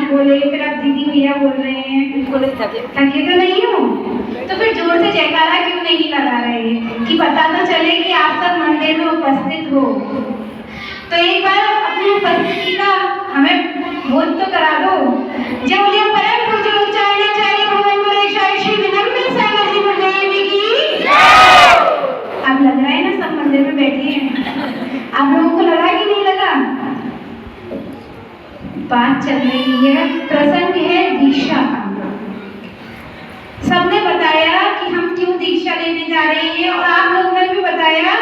बोले, फिर अब दीदी भैया बोल रहे हैं, थके तो नहीं हो, तो फिर जोर से जयकारा क्यों नहीं लगा रहे कि पता तो चले कि आप सब मंदिर में उपस्थित हो। तो एक बार अपनी उपस्थिति का हमें बोध तो करा दो। जब मुझे परम पूज्य उच्चारणाचार्य भगवान गोरक्षाय श्री विनम्र सागर जी गुरुदेव की अब लग रहा है ना सब मंदिर में बैठे हैं, आप लोगों को लगा कि नहीं लगा? बात चल रही है, प्रसंग है दीक्षा का। सबने बताया कि हम क्यों दीक्षा लेने जा रहे हैं और आप लोगों ने भी बताया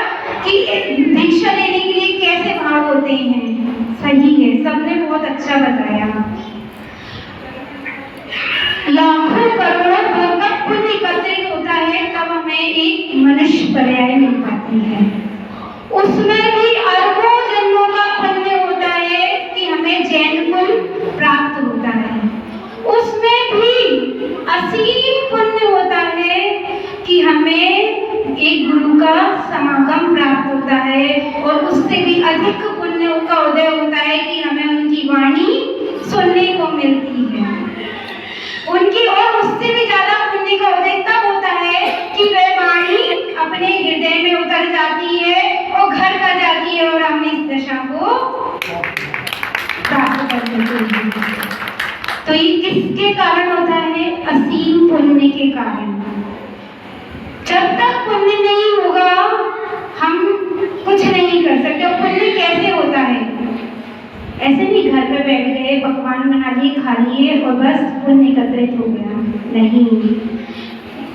कि दीक्षा लेने के लिए कैसे भाव होते हैं। सही है, सबने बहुत अच्छा बताया। लाखों करोड़ों भर का पुण्य एकत्रित होता है तब हमें एक मनुष्य पर्याय मिल पाती है। उसमें भी अरबों जन्मों का पुण्य होता है कि हमें जैन कुल प्राप्त होता है। उसमें भी असीम पुण्य होता है कि हमें एक गुरु का समागम प्राप्त होता है और उससे भी अधिक पुण्य का उदय होता है कि हमें उनकी वाणी सुनने को मिलती है। उनकी और उससे भी ज्यादा पुण्य का उदय तब होता है कि वह वाणी अपने हृदय में उतर जाती है और घर कर जाती है और हम इस दशा को प्राप्त कर लेते हैं। तो ये किसके कारण होता है? असीम पुण्य के कारण। जब तक पुण्य नहीं होगा हम कुछ नहीं कर सकते। और पुण्य कैसे होता है? ऐसे नहीं घर पे बैठ गए, पकवान बना लिए, खा लिए और बस पुण्य एकत्रित हो गया, नहीं।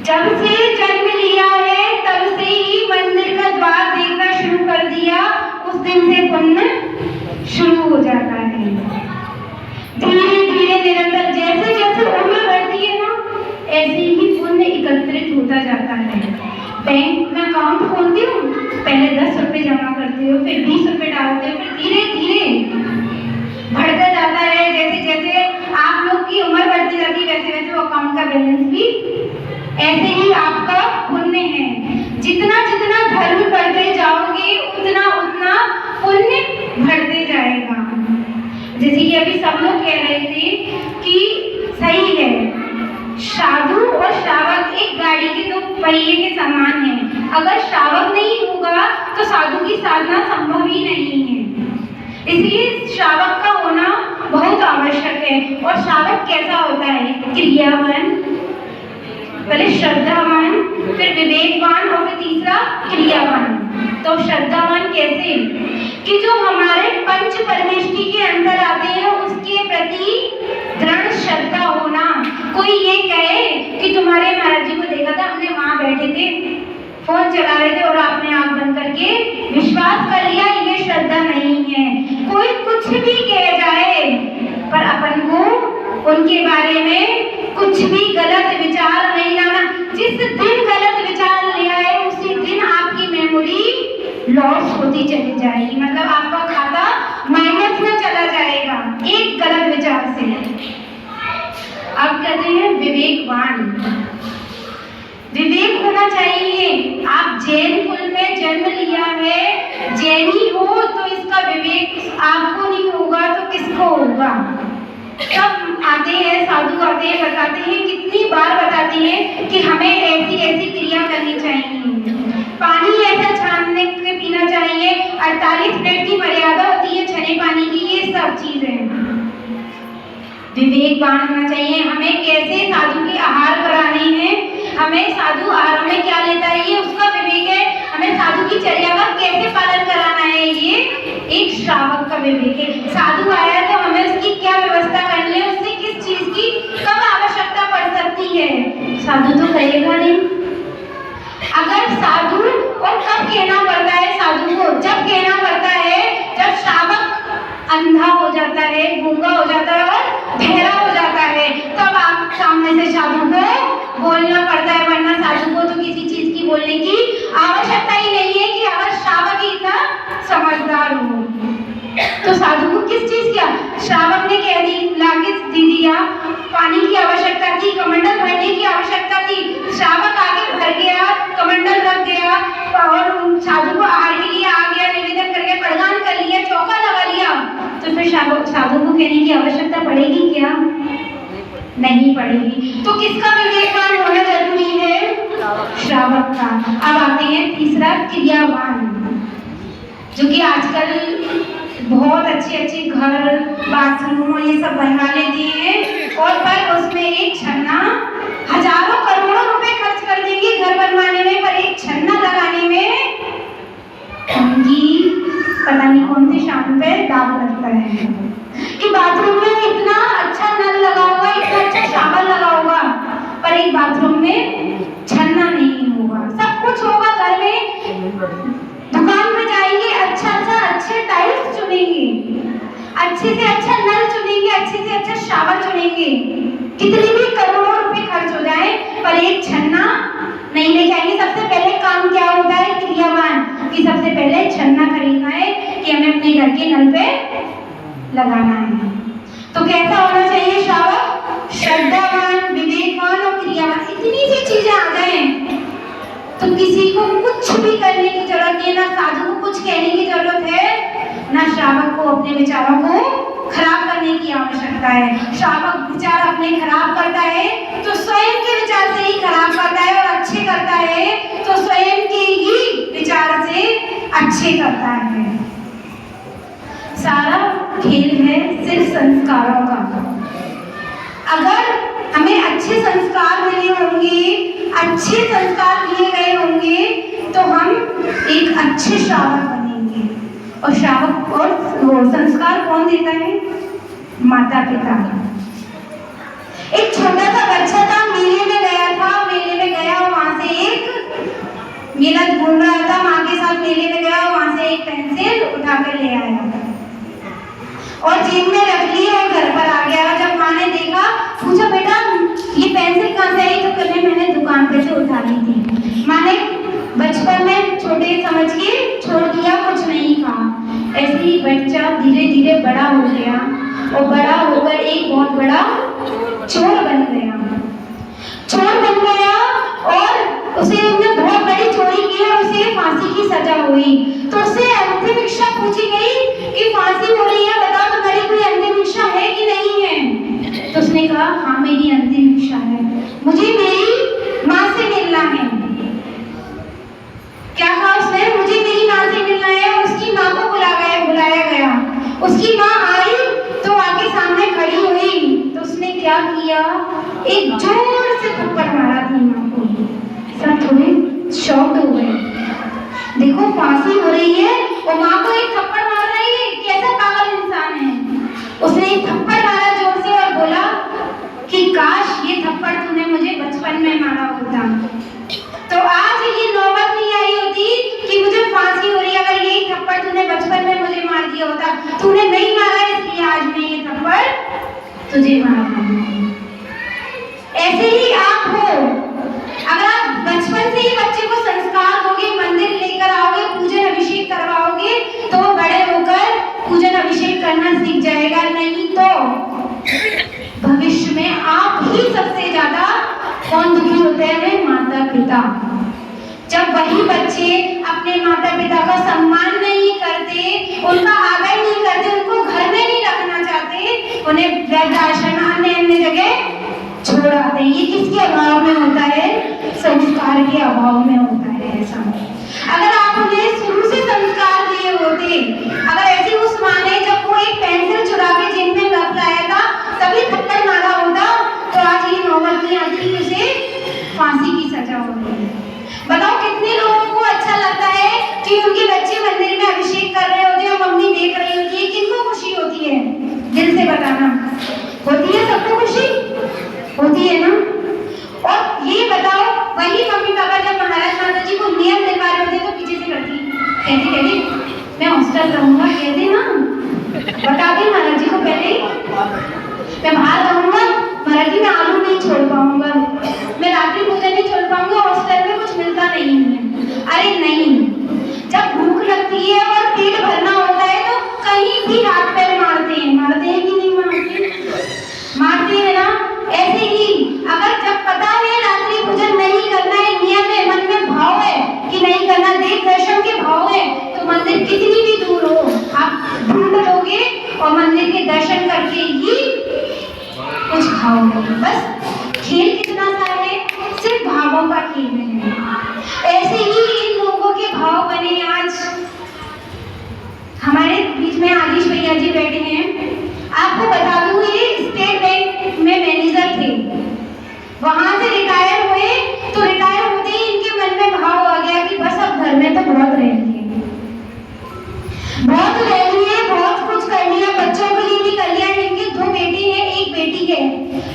जब से जन्म लिया है तब से ही मंदिर का द्वार देखना शुरू कर दिया, उस दिन से पुण्य शुरू हो जाता है। धीरे धीरे निरंतर जैसे जैसे उम्र बढ़ती है ना, ऐसे ही पुण्य एकत्रित होता जाता है। बैंक में अकाउंट खोलती हो, पहले 10 रुपए जमा करते हो, फिर 20 रुपए डालते हो, फिर धीरे धीरे बढ़ता जाता है। जैसे जैसे आप लोग की उम्र बढ़ती जाती है वैसे वैसे वो अकाउंट का बैलेंस भी ऐसे ही आपका पुण्य है। जितना जितना धर्म करते जाओगे उतना उतना पुण्य बढ़ते जाएगा। जैसे कि अभी सब लोग कह रहे थे कि सही है, साधु और श्रावक एक गाड़ी के 2 पहिए के समान है। अगर श्रावक नहीं होगा तो साधु की साधना संभव ही नहीं है। इसलिए श्रावक का होना बहुत आवश्यक है। और श्रावक कैसा होता है? क्रियावान, पहले श्रद्धावान, फिर विवेकवान और फिर तीसरा क्रियावान। तो श्रद्धावान कैसे? कि जो हमारे पंच परमेष्टि के अंदर आते हैं उसके प्रति दृढ़ श्रद्धा होना। कोई ये कहे कि तुम्हारे महाराज जी को देखा था, हमने वहां बैठे थे, फोन चला रहे थे और आपने आंख बंद करके विश्वास कर लिया, ये श्रद्धा नहीं है। कोई कुछ भी कह जाए पर अपन को उनके बारे में कुछ भी गलत विचार नहीं लाना। जिस दिन गलत विचार ले आए उसी दिन आपकी मेमोरी लॉस होती चली जाएगी, मतलब आपका खाता माइनस में चला जाएगा एक गलत विचार से। अब कहते हैं विवेकवान। विवेक होना चाहिए। आप जैन कुल में जन्म लिया है, जैनी हो तो इसका विवेक आपको नहीं होगा तो किसको होगा? सब आते हैं, साधु आते हैं, बताते हैं, कितनी बार बताते हैं कि हमें ऐसी ऐसी क्रिया करनी चाहिए, पानी ऐसा छानने के पीना चाहिए, 48 मिनट की मर्यादा होती है छने पानी की, ये सब चीजें। विवेकवान होना चाहिए। हमें कैसे साधु के आहार कराने हैं, हमें साधु आहार में क्या लेता है ये उसका विवेक है। हमें साधु की चर्या का कैसे पालन कराना है ये एक श्रावक का विवेक है। साधु आया तो हमें उसकी क्या व्यवस्था करनी है, उससे किस चीज की कब आवश्यकता पड़ सकती है, साधु तो कहेगा नहीं। अगर साधु और कब कहना पड़ता है साधु को? जब कहना पड़ता है जब श्रावक अंधा हो जाता है, गूंगा हो जाता है और बहरा हो जाता है, तब आप सामने से साधु को बोलना पड़ता है, वरना साधु को तो किसी चीज की बोलने की आवश्यकता ही नहीं है कि अगर श्रावक ही इतना समझदार हो तो साधु को किस चीज की? श्रावक ने कह दी लाके दे दिया, पानी की आवश्यकता थी, कमंडल भरने की आवश्यकता थी, श्रावक आगे भर गया, कमंडल रख गया और साधु को आहार के लिए आ गया, निवेदन करके प्रदान कर लिया, चौका लगा लिया, तो फिर साधु को कहने की आवश्यकता पड़ेगी क्या? नहीं पड़ेगी। तो किसका विवेकवान होना जरूरी है? श्रावक का। अब आते हैं तीसरा, क्रियावान, जो कि आजकल बहुत अच्छे घर, बाथरूम और ये सब बनवा लेती हैं, और पर उसमें एक छन्ना, हजारों करोड़ों रुपए खर्च कर देंगे घर बनवाने में, पर एक छन्ना लगाने में उनकी पता नहीं कौन सी शाम पे दाग लगता है कि बाथरूम में इतना अच्छा नल लगा होगा, इतना अच्छा शावर लगा होगा, पर एक बाथरूम में छन्ना नहीं होगा। सब कुछ होगा घर में, दुकान में जाएंगे, अच्छे टाइल्स चुनेंगे, अच्छे से अच्छा नल चुनेंगे, अच्छे से अच्छा शावर चुनेंगे, कितने भी करोड़ों रुपए खर्च हो जाए, पर एक छन्ना नहीं लेके आएंगे। सबसे पहले काम क्या होता है क्रियावान कि सबसे पहले छन्ना खरीदना है कि हमें अपने घर के नल पे लगाना है। तो कैसा होना चाहिए श्रावक? श्रद्धावान, विवेकवान और क्रियावान। इतनी सी चीजें आ जाए तो किसी को कुछ भी करने की जरूरत नहीं है, ना साधु को कुछ कहने की जरूरत है, ना श्रावक को अपने विचारों को खराब करने की आवश्यकता है। श्रावक विचार अपने खराब करता है तो स्वयं के विचार से ही खराब करता है, और अच्छे करता है तो स्वयं के ही विचार से अच्छे करता है। सारा खेल है सिर्फ संस्कारों का। अगर हमें अच्छे संस्कार मिले होंगे, अच्छे संस्कार दिए गए होंगे, तो हम एक अच्छे श्रावक बनेंगे। और श्रावक और वो संस्कार कौन देता है? माता पिता। एक छोटा सा बच्चा था, मेले में गया और वहां से एक मेला घूम रहा था, माँ के साथ मेले में गया और वहां से एक पेंसिल उठाकर ले आया और जेब में रख ली और घर पर आ गया। जब माँ ने देखा, पूछा बेटा ये पेंसिल कहाँ से आई? तो कहने मैंने दुकान पे से उठा ली थी। माँ ने बचपन में छोटे समझ के छोड़ दिया, कुछ नहीं कहा। ऐसे ही बच्चा धीरे धीरे बड़ा हो गया और बड़ा होकर एक बहुत बड़ा चोर बन गया। और उसे बहुत बड़ी चोरी की और उसे फांसी की सजा हुई। तो उससे अंतिम इच्छा पूछी गई कि फांसी हो रही है, बताओ तुम्हारी कोई अंतिम इच्छा है कि नहीं है? तो उसने कहा हाँ मेरी अंतिम इच्छा है, मुझे मेरी माँ से मिलना है। क्या कहा उसने? मुझे मेरी माँ से मिलना है। और उसकी माँ को बुलाया गया। उसकी माँ आई तो आके सामने खड़ी हुई, तो उसने क्या किया? एक जोर से थप्पड़ मारा अपनी माँ को। सब थोड़े शॉक्ड हो गए, देखो फांसी हो रही है और माँ को एक थप्पड़ मार रही है, कैसा पागल इंसान है। उसने एक थप्पड़ मारा जोर से और बोला कि काश ये थप्पड़ तूने मुझे बचपन में मारा होता, तो आज ये नौबत नहीं आई होती कि मुझे फांसी हो रही है। अगर यही थप्पड़ तूने बचपन में मुझे मार दिया होता, तूने नहीं मारा इसलिए आज मैं ये थप्पड़ तुझे मारा। ऐसे ही आप हो, अगर आप बचपन से ही बच्चे को संस्कार दोगे, मंदिर लेकर आओगे, पूजन अभिषेक करवाओगे, तो वो बड़े होकर पूजन अभिषेक करना सीख जाएगा। नहीं तो भविष्य में आप ही सबसे ज्यादा कौन दुखी होते हैं? माता पिता। जब वही बच्चे अपने माता पिता का सम्मान नहीं करते, उनका आदर नहीं करते, उनको घर में नहीं रखना चाहते, उन्हें वृद्धाश्रम अन्य जगह छोड़ आते हैं। ये किसके अभाव में होता है? संस्कार के अभाव में होता है ऐसा। अगर आप उन्हें शुरू से संस्कार दिए होते, अगर ऐसी उस माँ ने जब वो एक पेंसिल चुरा के जेब में रख लाया था तभी थप्पड़ मारा होता, तो आज ये नौबत नहीं आती कि उसे फांसी की सजा हो रही है। बताओ कितने लोगों को अच्छा लगता है कि उनके बच्चे मंदिर में अभिषेक कर रहे होते हैं और मम्मी देख रही होती है, किनको खुशी होती है? दिल से बताना, होती है? सबको खुशी होती है ना? और ये बताओ, वही मम्मी पापा जब महाराज माता जी को नियम दिलवा रहे होते तो पीछे से कहती मैं हॉस्टल रहूंगा, कहते ना, बता दे महाराज जी को पहले, मैं बाहर रहूंगा महाराज जी, मैं आलू नहीं छोड़ पाऊंगा, मैं रात्रि भोजन नहीं छोड़ पाऊंगा, हॉस्टल में कुछ मिलता नहीं है। अरे नहीं, जब भूख लगती है और पेट भरना होता है तो कहीं भी हाथ पैर मारते हैं कि नहीं मारते हैं ना? ऐसे ही अगर जब पता है रात्रि भोजन नहीं करना है, नियम है, मन में भाव है कि नहीं करना, देव दर्शन के भाव है, तो मंदिर कितनी भी दूर हो आप ढूंढ लोगे और मंदिर के दर्शन करके ही कुछ भाव नहीं। बस खेल कितना सा है, सिर्फ भावों का खेल है। ऐसे ही इन लोगों के भाव बने। आज हमारे बीच में आदिश भैया जी बैठे हैं। आपको बता दूं, ये स्टेट बैंक में मैनेजर थे, वहां से रिटायर हुए। तो रिटायर होते ही इनके मन में भाव आ गया कि बस अब घर में तो बहुत रह लिए, बहुत कुछ कर लिया, बच्चों के लिए भी कर लिया। इनके 2 बेटे हैं, 1 बेटी है।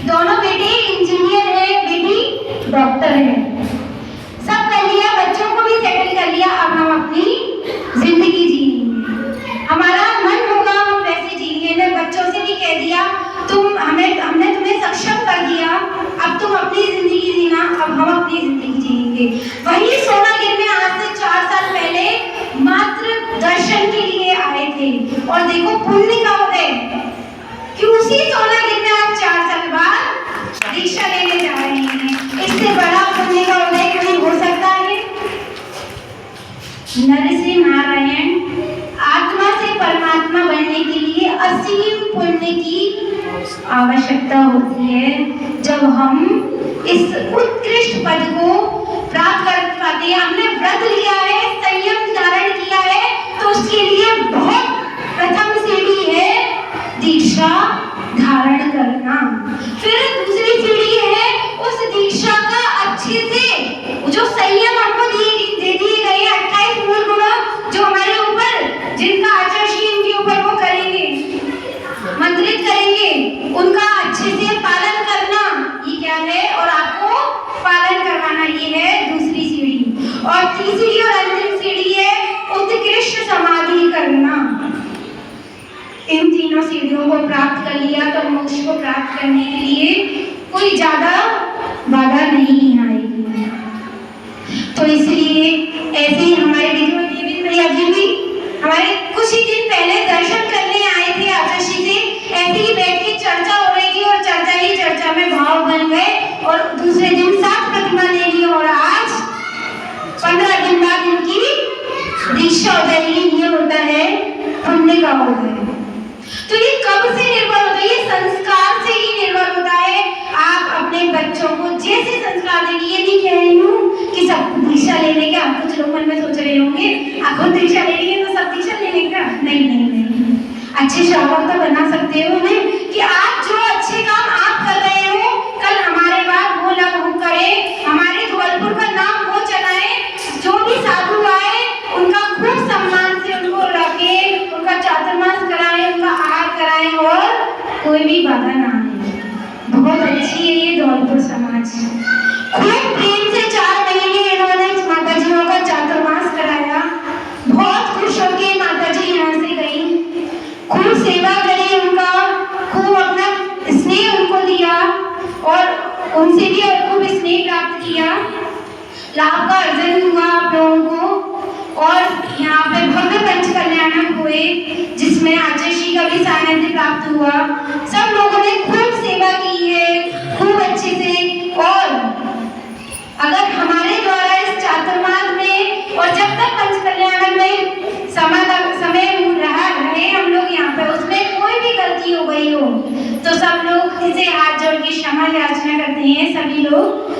दोनों बेटे इंजीनियर है, बेटी डॉक्टर है। सब कर लिया, बच्चों को भी सेटल कर लिया। अब हम अपनी जिंदगी जिएंगे, हमारा मन होगा हम वैसे जिएंगे। ने बच्चों से भी कह दिया, हमने तुम्हें सक्षम कर दिया, अब तुम अपनी जिंदगी जीना, अब हम अपनी जिंदगी जिएंगे। वही सोनागिर में आज से 4 साल पहले मात्र दर्शन के लिए आए थे। और देखो पुण्य का उदय कि उसी सोनागिर में आज 4 साल बाद दीक्षा लेने जा रहे हैं। इससे बड़ा पुण्य का उदय कोई हो सकता है? नर से नारायण, आत्मा से परमात्मा बनने के लिए असीम पुण्य की आवश्यकता होती है। जब हम इस उत्कृष्ट पद को प्राप्त कर पाते हैं, हमने व्रत लिया है, संयम धारण किया है, तो उसके लिए बहुत प्रथम सीढ़ी है दीक्षा धारण करना। फिर दूसरी सीढ़ी है उस दीक्षा का अच्छे से जो संयम हमको दे दिए गए 28 मूल गुण जो हमारे ऊपर, जिनका आचरण इनके ऊपर वो करेंगे, मंत्रित करेंगे, उनका अच्छे से पालन करना, ये क्या है? और आपको पालन करवाना, ये है दूसरी सीढ़ी। और तीसरी और अंतिम सीढ़ी है उत्कृष्ट समाधि करना। इन तीनों सीढ़ियों को प्राप्त कर लिया तो मोक्ष को प्राप्त करने के लिए कोई ज्यादा बाधा नहीं आएगी। तो इसलिए ऐसे ही हमारे देवेंद्र भैया जी भी हमारे कुछ ही दिन पहले दर्शन करने आए थे आचार्य से। ऐसे ही बैठ के चर्चा हो रही थी और चर्चा ही चर्चा में भाव बन गए और दूसरे दिन 7 प्रतिमा ले ली और आज 15 दिन बाद इनकी दीक्षा हो जाएगी। ये होता है पुण्य का उदय। तो ये कब से निर्भर होता है? ये संस्कार से ही निर्भर होता है। आप अपने बच्चों को जैसे संस्कार देंगे, ये नहीं कह रही हूँ कि सब दीक्षा ले लेंगे। आप कुछ लोग मन में सोच रहे होंगे आप खुद दीक्षा ले लेंगे तो सब दीक्षा ले लेंगे। नहीं, अच्छे श्रावक तो बना सकते हो उन्हें कि आज जो अच्छे काम आप कर रहे हो, कल हमारे बाद वो ना वो करे, हमारे धौलपुर का नाम वो चलाए। जो भी साधु आए उनका खूब सम्मान से उनको रखे, उनका चातुर्मास कराए, उनका आहार कराए और कोई भी बाधा ना आए। बहुत अच्छी है ये धौलपुर समाज। खूब प्रेम से 4 महीने इन्होंने माता जी का चातुर्मास कराया। बहुत खुश होकर माता जी यहाँ से गई, खूब सेवा करी, उनका खूब अपना स्नेह उनको दिया और उनसे भी खूब स्नेह प्राप्त किया। लाभ का अर्जन हुआ आप लोगों को। और यहाँ पे भव्य पंच कल्याणक हुए जिसमें आचार्य श्री का भी सानिध्य प्राप्त हुआ। सब लोगों ने खूब सेवा की है, खूब अच्छे से। और अगर हमारे द्वारा इस चातुर्मास में और जब तक पंच कल्याणक में समय रहे हम लोग यहाँ पे, उसमें कोई भी गलती हो गई हो तो सब लोग इसे हाथ जोड़ के क्षमा याचना करते हैं। सभी लोग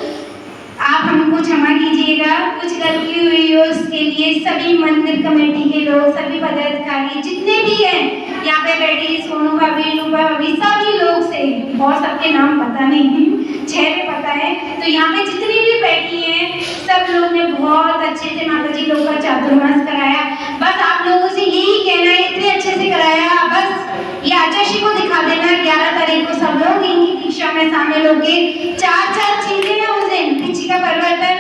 आप हमको क्षमा कीजिएगा, कुछ गलती हुई हो उसके लिए। सभी मंदिर कमेटी के लोग, सभी पदाधिकारी जितने भी हैं यहाँ पे बैठी, सोनू भाभी, रूपा भाभी, सभी लोग से, और सबके नाम पता नहीं, चेहरे पता है। तो यहाँ पे जितनी भी बैठी हैं सब लोग ने बहुत अच्छे से माता जी लोग का चातुर्मास कराया। बस आप लोगों से यही कहना है, इतने अच्छे से कराया, बस ये आचार्य को दिखा देना। 11 तारीख को सब लोग इनकी दीक्षा में शामिल होके 4 चीजें हैं उस दिन, पिछी का परिवर्तन,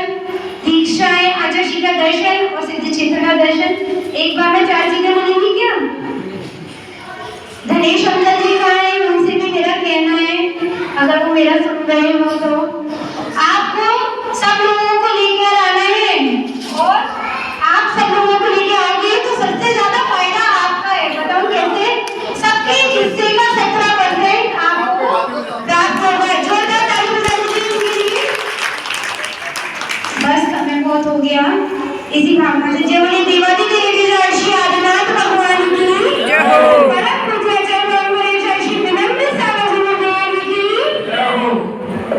दीक्षाएं, आचार्य का दर्शन और सिद्ध क्षेत्र का दर्शन। एक बार में 4 चीजें मिलेंगी क्या? धनेश अंकल जी का है, उनसे भी मेरा कहना है, अगर वो मेरा सुन रहे हो तो आपको सब लोगों को लेकर आना है। और आप सब लोगों को लेकर आओगे तो सबसे ज्यादा फायदा आपका है। बताओ कैसे? सबके हिस्से का 17% आपको प्राप्त होगा। जोरदार ताली बजाइए उनके लिए। बस समय बहुत हो गया, इसी भावना से जय बोले देवादी